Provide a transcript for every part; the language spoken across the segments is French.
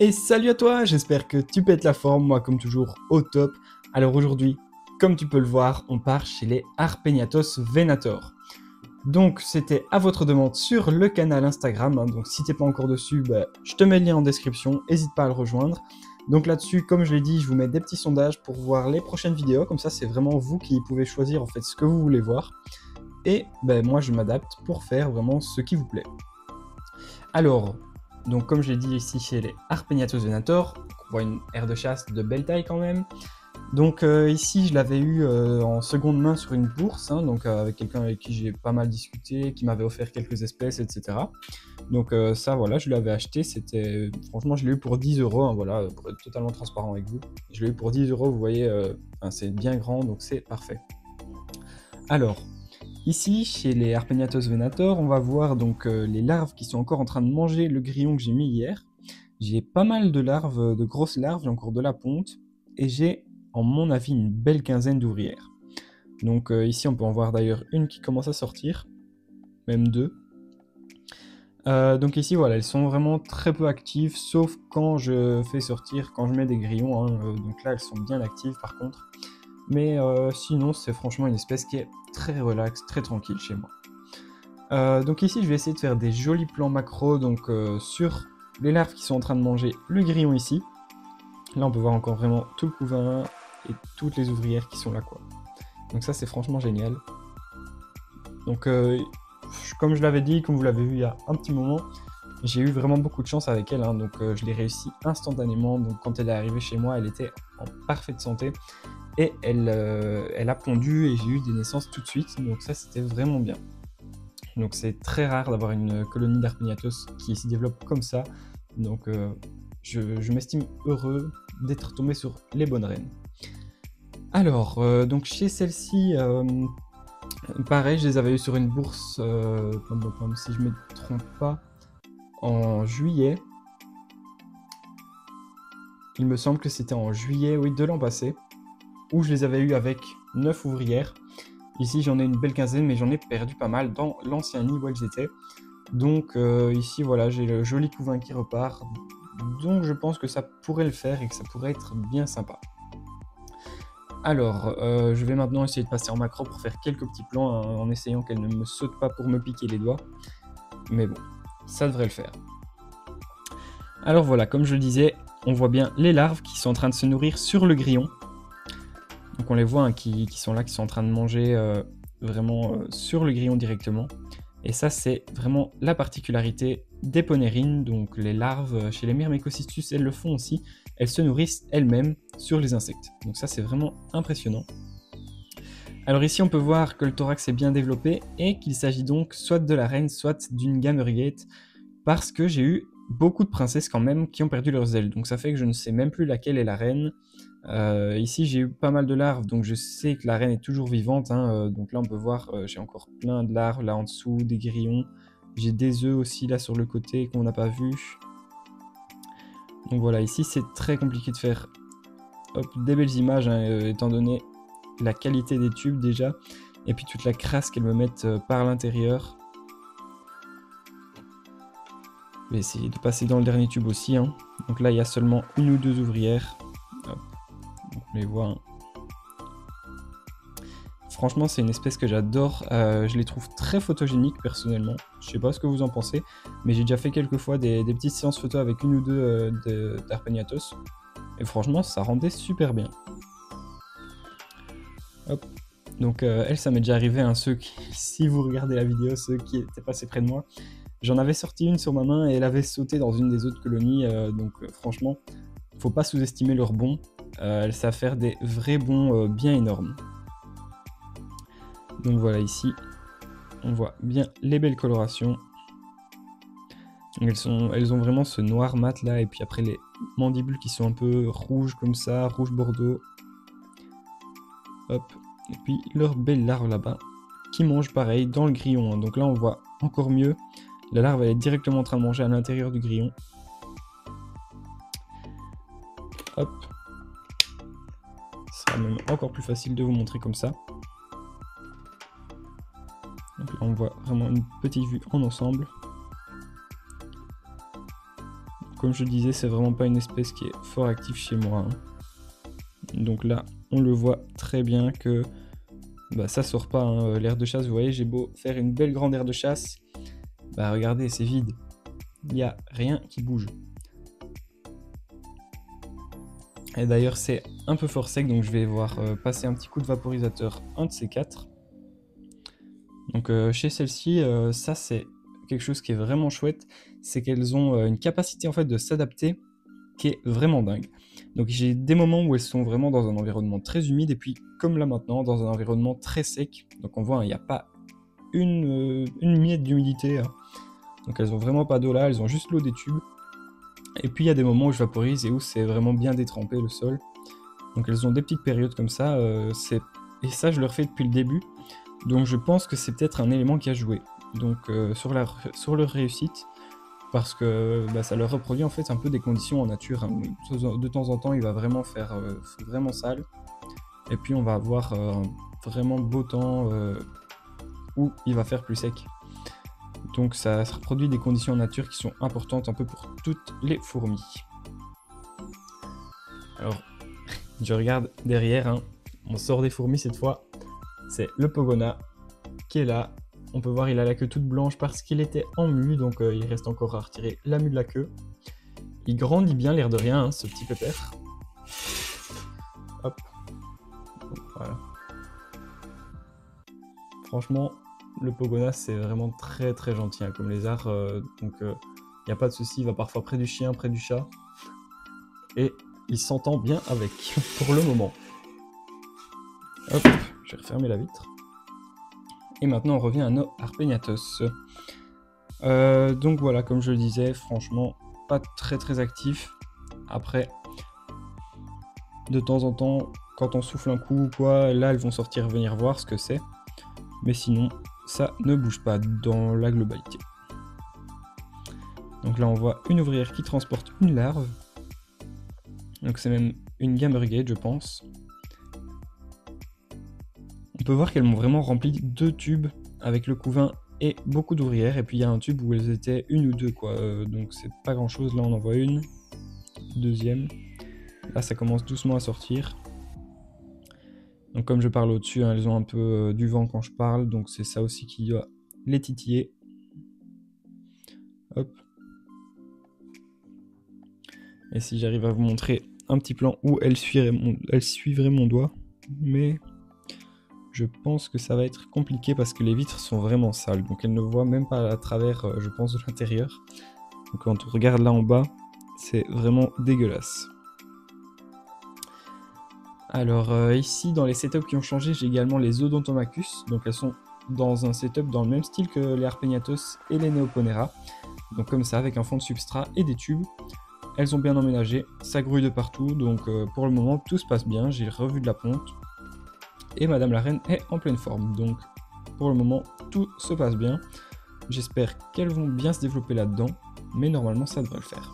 Et salut à toi, j'espère que tu pètes la forme, moi comme toujours au top. Alors aujourd'hui, comme tu peux le voir, on part chez les Arpegnathos Venator. Donc c'était à votre demande sur le canal Instagram, hein, donc si t'es pas encore dessus, je te mets le lien en description, n'hésite pas à le rejoindre. Donc là-dessus, comme je l'ai dit, je vous mets des petits sondages pour voir les prochaines vidéos, comme ça c'est vraiment vous qui pouvez choisir en fait ce que vous voulez voir. Et moi je m'adapte pour faire vraiment ce qui vous plaît. Alors, donc comme je l'ai dit ici chez les Arpegnathos Venator, on voit une aire de chasse de belle taille quand même. Donc ici je l'avais eu en seconde main sur une bourse, hein, donc avec quelqu'un avec qui j'ai pas mal discuté, qui m'avait offert quelques espèces, etc. Donc ça voilà, je l'avais acheté, c'était franchement je l'ai eu pour 10 €, hein, voilà, pour être totalement transparent avec vous. Je l'ai eu pour 10 €, vous voyez, c'est bien grand, donc c'est parfait. Alors, ici, chez les Arpegnathos Venator, on va voir donc les larves qui sont encore en train de manger le grillon que j'ai mis hier. J'ai pas mal de larves, de grosses larves, j'ai encore de la ponte, et j'ai, en mon avis, une belle quinzaine d'ouvrières. Donc ici, on peut en voir d'ailleurs une qui commence à sortir, même deux. Donc ici, voilà, elles sont vraiment très peu actives, sauf quand je fais sortir, quand je mets des grillons, hein, donc là, elles sont bien actives par contre. Mais sinon, c'est franchement une espèce qui est très relaxe, très tranquille chez moi. Donc ici, je vais essayer de faire des jolis plans macro donc, sur les larves qui sont en train de manger le grillon ici. Là, on peut voir encore vraiment tout le couvain et toutes les ouvrières qui sont là, quoi. Donc ça, c'est franchement génial. Donc, comme je l'avais dit, comme vous l'avez vu il y a un petit moment, j'ai eu vraiment beaucoup de chance avec elle, hein, donc je l'ai réussi instantanément. Donc quand elle est arrivée chez moi, elle était en parfaite santé. Et elle a pondu et j'ai eu des naissances tout de suite, donc ça c'était vraiment bien. Donc c'est très rare d'avoir une colonie d'Arpegnathos qui s'y développe comme ça, donc je m'estime heureux d'être tombé sur les bonnes reines. Alors, donc chez celle-ci, pareil, je les avais eu sur une bourse, si je ne me trompe pas, en juillet. Il me semble que c'était en juillet, oui, de l'an passé, où je les avais eu avec 9 ouvrières. Ici, j'en ai une belle quinzaine, mais j'en ai perdu pas mal dans l'ancien nid où elles étaient. Donc ici, voilà, j'ai le joli couvain qui repart. Donc je pense que ça pourrait le faire et que ça pourrait être bien sympa. Alors, je vais maintenant essayer de passer en macro pour faire quelques petits plans, hein, en essayant qu'elle ne me saute pas pour me piquer les doigts. Mais bon, ça devrait le faire. Alors voilà, comme je le disais, on voit bien les larves qui sont en train de se nourrir sur le grillon. Donc on les voit, hein, qui sont là, qui sont en train de manger vraiment sur le grillon directement. Et ça, c'est vraiment la particularité des ponérines. Donc les larves chez les Myrmecocystus, elles le font aussi. Elles se nourrissent elles-mêmes sur les insectes. Donc ça, c'est vraiment impressionnant. Alors ici, on peut voir que le thorax est bien développé et qu'il s'agit donc soit de la reine, soit d'une gamergate, parce que j'ai eu beaucoup de princesses quand même qui ont perdu leurs ailes. Donc ça fait que je ne sais même plus laquelle est la reine. Ici, j'ai eu pas mal de larves, donc je sais que la reine est toujours vivante, hein, donc là, on peut voir, j'ai encore plein de larves là en dessous, des grillons. J'ai des œufs aussi là sur le côté qu'on n'a pas vu. Donc voilà, ici, c'est très compliqué de faire des belles images, hein, étant donné la qualité des tubes déjà, et puis toute la crasse qu'elles me mettent par l'intérieur. Je vais essayer de passer dans le dernier tube aussi, hein. Donc là, il y a seulement une ou deux ouvrières. Hop. Donc on les voit, hein. Franchement, c'est une espèce que j'adore. Je les trouve très photogéniques personnellement. Je sais pas ce que vous en pensez, mais j'ai déjà fait quelques fois des petites séances photo avec une ou deux d'Arpegnathos. Et franchement, ça rendait super bien. Hop. Donc elle, ça m'est déjà arrivé, hein, si vous regardez la vidéo, ceux qui étaient passés près de moi. J'en avais sorti une sur ma main et elle avait sauté dans une des autres colonies. Donc franchement, faut pas sous-estimer leur bond. Elles savent faire des vrais bonds bien énormes. Donc voilà, ici, on voit bien les belles colorations. Elles ont vraiment ce noir mat là, et puis après les mandibules qui sont un peu rouges comme ça, rouge bordeaux. Hop, et puis leur belle larve là-bas, qui mange pareil dans le grillon, hein. Donc là on voit encore mieux, la larve elle est directement en train de manger à l'intérieur du grillon. Hop, ce sera même encore plus facile de vous montrer comme ça. Donc là on voit vraiment une petite vue en ensemble. Donc comme je le disais, c'est vraiment pas une espèce qui est fort active chez moi. Donc là, on le voit très bien que ça sort pas, l'aire de chasse. Vous voyez, j'ai beau faire une belle grande aire de chasse, regardez, c'est vide. Il n'y a rien qui bouge. Et d'ailleurs, c'est un peu fort sec, donc je vais voir passer un petit coup de vaporisateur, un de ces quatre. Donc chez celle-ci, ça c'est quelque chose qui est vraiment chouette, c'est qu'elles ont une capacité en fait de s'adapter qui est vraiment dingue. Donc j'ai des moments où elles sont vraiment dans un environnement très humide, et puis comme là maintenant, dans un environnement très sec. Donc on voit, il n'y a pas une miette d'humidité. Donc elles ont vraiment pas d'eau là, elles ont juste l'eau des tubes. Et puis il y a des moments où je vaporise et où c'est vraiment bien détrempé le sol. Donc elles ont des petites périodes comme ça, et ça je le refais depuis le début. Donc je pense que c'est peut-être un élément qui a joué donc, sur leur réussite, parce que ça leur reproduit en fait un peu des conditions en nature. De temps en temps il va vraiment faire vraiment sale, et puis on va avoir vraiment beau temps où il va faire plus sec. Donc ça reproduit des conditions en nature qui sont importantes un peu pour toutes les fourmis. Alors, je regarde derrière, on sort des fourmis cette fois. C'est le Pogona qui est là. On peut voir il a la queue toute blanche parce qu'il était en mue, donc il reste encore à retirer la mue de la queue. Il grandit bien, l'air de rien, ce petit pépère. Hop. Donc, voilà. Franchement, le Pogona c'est vraiment très très gentil comme lézard, donc il n'y a pas de souci, il va parfois près du chien, près du chat, et il s'entend bien avec pour le moment. Hop, je vais refermer la vitre. Et maintenant on revient à nos Harpegnathos. Donc voilà, comme je le disais, franchement pas très très actif. Après, de temps en temps, quand on souffle un coup ou quoi, là elles vont sortir venir voir ce que c'est. Mais sinon, ça ne bouge pas dans la globalité. Donc là on voit une ouvrière qui transporte une larve. Donc c'est même une Gamergate, je pense. On peut voir qu'elles m'ont vraiment rempli 2 tubes avec le couvain et beaucoup d'ouvrières. Et puis il y a un tube où elles étaient une ou deux quoi. Donc c'est pas grand chose. Là on en voit une, deuxième. Là ça commence doucement à sortir. Donc comme je parle au-dessus, elles ont un peu du vent quand je parle. Donc c'est ça aussi qui doit les titiller. Hop. Et si j'arrive à vous montrer un petit plan où elles suivraient mon doigt. Mais je pense que ça va être compliqué parce que les vitres sont vraiment sales. Donc elles ne voient même pas à travers, je pense, de l'intérieur. Donc quand on regarde là en bas, c'est vraiment dégueulasse. Alors ici, dans les setups qui ont changé, j'ai également les Odontomachus. Donc elles sont dans un setup dans le même style que les Harpegnathos et les Neoponera. Donc comme ça, avec un fond de substrat et des tubes. Elles ont bien emménagé, ça grouille de partout. Donc pour le moment, tout se passe bien. J'ai revu de la ponte. Et Madame la Reine est en pleine forme. Donc pour le moment, tout se passe bien. J'espère qu'elles vont bien se développer là-dedans. Mais normalement, ça devrait le faire.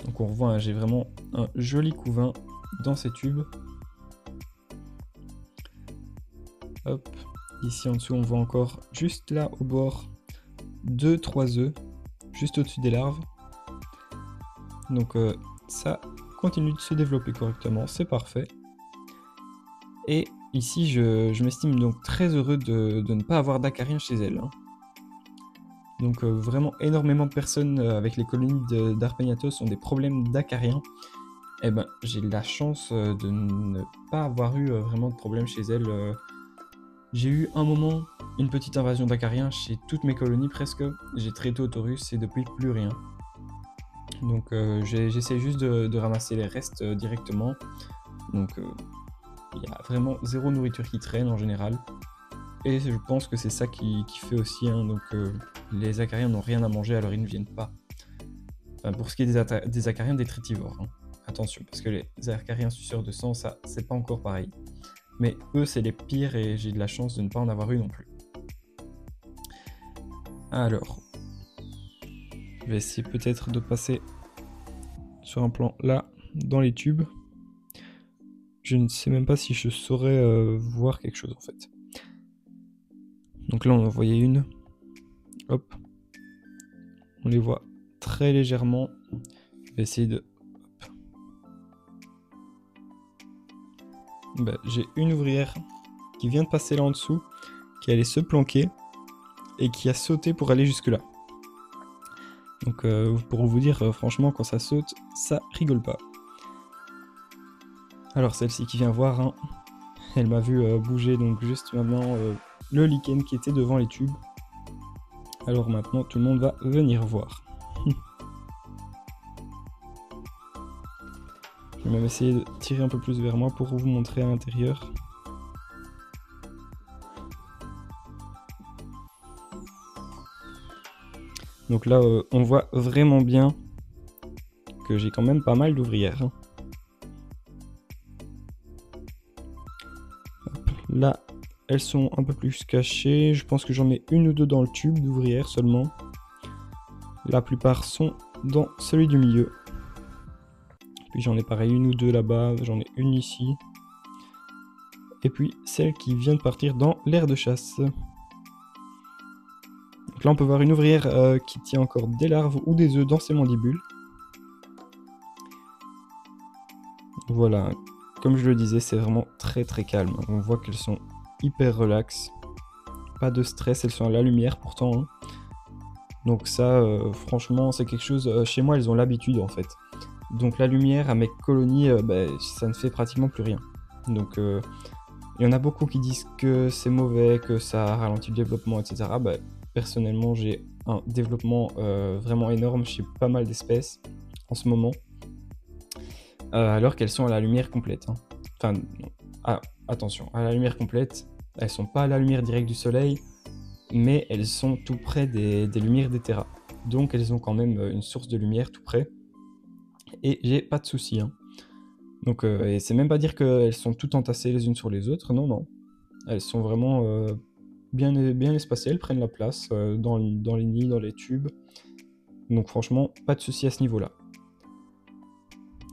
Donc on revoit, j'ai vraiment un joli couvain dans ces tubes. Hop, ici en dessous on voit encore juste là au bord 2-3 œufs, juste au-dessus des larves. Donc ça continue de se développer correctement, c'est parfait. Et ici je m'estime donc très heureux de ne pas avoir d'acariens chez elle. Donc vraiment énormément de personnes avec les colonies d'Harpegnathos ont des problèmes d'acariens. Et ben j'ai la chance de ne pas avoir eu vraiment de problème chez elles. J'ai eu un moment une petite invasion d'acariens chez toutes mes colonies presque. J'ai traité au Taurus et depuis plus rien. Donc j'essaie juste de ramasser les restes directement. Donc il y a vraiment zéro nourriture qui traîne en général. Et je pense que c'est ça qui fait aussi, donc les acariens n'ont rien à manger, alors ils ne viennent pas. Enfin, pour ce qui est des acariens détritivores, attention, parce que les acariens suceurs de sang, ça, c'est pas encore pareil. Mais eux, c'est les pires et j'ai de la chance de ne pas en avoir eu non plus. Alors, je vais essayer peut-être de passer sur un plan là, dans les tubes. Je ne sais même pas si je saurais voir quelque chose en fait. Donc là on en voyait une, hop, on les voit très légèrement. Je vais essayer de... J'ai une ouvrière qui vient de passer là en dessous, qui allait se planquer et qui a sauté pour aller jusque là. Donc pour vous dire, franchement, quand ça saute, ça rigole pas. Alors celle-ci qui vient voir, hein, elle m'a vu bouger donc juste maintenant le lichen qui était devant les tubes. Alors maintenant tout le monde va venir voir. Je vais même essayer de tirer un peu plus vers moi pour vous montrer à l'intérieur. Donc là on voit vraiment bien que j'ai quand même pas mal d'ouvrières. Hein. Là, elles sont un peu plus cachées. Je pense que j'en ai une ou deux dans le tube d'ouvrières seulement. La plupart sont dans celui du milieu. Puis j'en ai pareil une ou deux là-bas. J'en ai une ici. Et puis celle qui vient de partir dans l'aire de chasse. Donc là, on peut voir une ouvrière qui tient encore des larves ou des œufs dans ses mandibules. Voilà. Comme je le disais, c'est vraiment très très calme. On voit qu'elles sont hyper relax. Pas de stress, elles sont à la lumière pourtant. Hein. Donc ça, franchement, c'est quelque chose... chez moi, elles ont l'habitude en fait. Donc la lumière à mes colonies, ça ne fait pratiquement plus rien. Donc il y en a beaucoup qui disent que c'est mauvais, que ça ralentit le développement, etc. Personnellement, j'ai un développement vraiment énorme chez pas mal d'espèces en ce moment. Alors qu'elles sont à la lumière complète. Hein. Enfin, attention, à la lumière complète, elles sont pas à la lumière directe du soleil, mais elles sont tout près des lumières des terras. Donc elles ont quand même une source de lumière tout près. Et j'ai pas de soucis. Hein. Donc, et c'est même pas dire qu'elles sont toutes entassées les unes sur les autres, non, non. Elles sont vraiment bien espacées, elles prennent la place dans les nids, dans les tubes. Donc franchement, pas de soucis à ce niveau-là.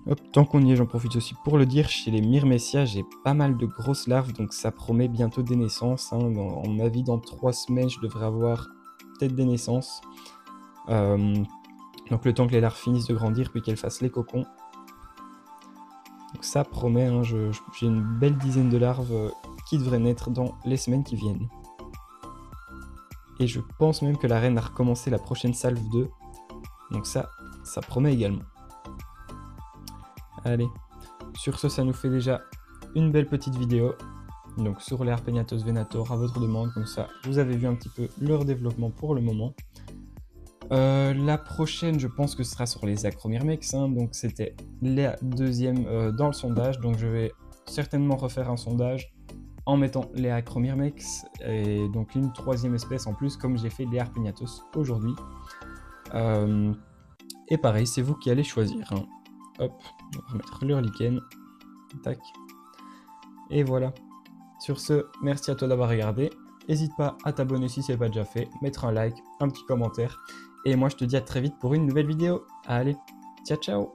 Hop, tant qu'on y est, j'en profite aussi pour le dire, chez les Myrmecia, j'ai pas mal de grosses larves, donc ça promet bientôt des naissances. Hein. En mon avis, dans 3 semaines, je devrais avoir peut-être des naissances. Donc le temps que les larves finissent de grandir, puis qu'elles fassent les cocons. Donc ça promet, hein, j'ai une belle dizaine de larves qui devraient naître dans les semaines qui viennent. Et je pense même que la reine a recommencé la prochaine salve 2. Donc ça promet également. Allez, sur ce, ça nous fait déjà une belle petite vidéo. Donc sur les Harpegnathos venator à votre demande, comme ça vous avez vu un petit peu leur développement pour le moment. La prochaine, je pense que ce sera sur les Acromyrmex, hein, donc c'était la deuxième dans le sondage, donc je vais certainement refaire un sondage en mettant les Acromyrmex, et donc une troisième espèce en plus, comme j'ai fait les Harpegnathos aujourd'hui. Et pareil, c'est vous qui allez choisir. Hein. Hop, on va remettre le lichen. Tac. Et voilà. Sur ce, merci à toi d'avoir regardé. N'hésite pas à t'abonner si ce n'est pas déjà fait, mettre un like, un petit commentaire. Et moi, je te dis à très vite pour une nouvelle vidéo. Allez, ciao ciao!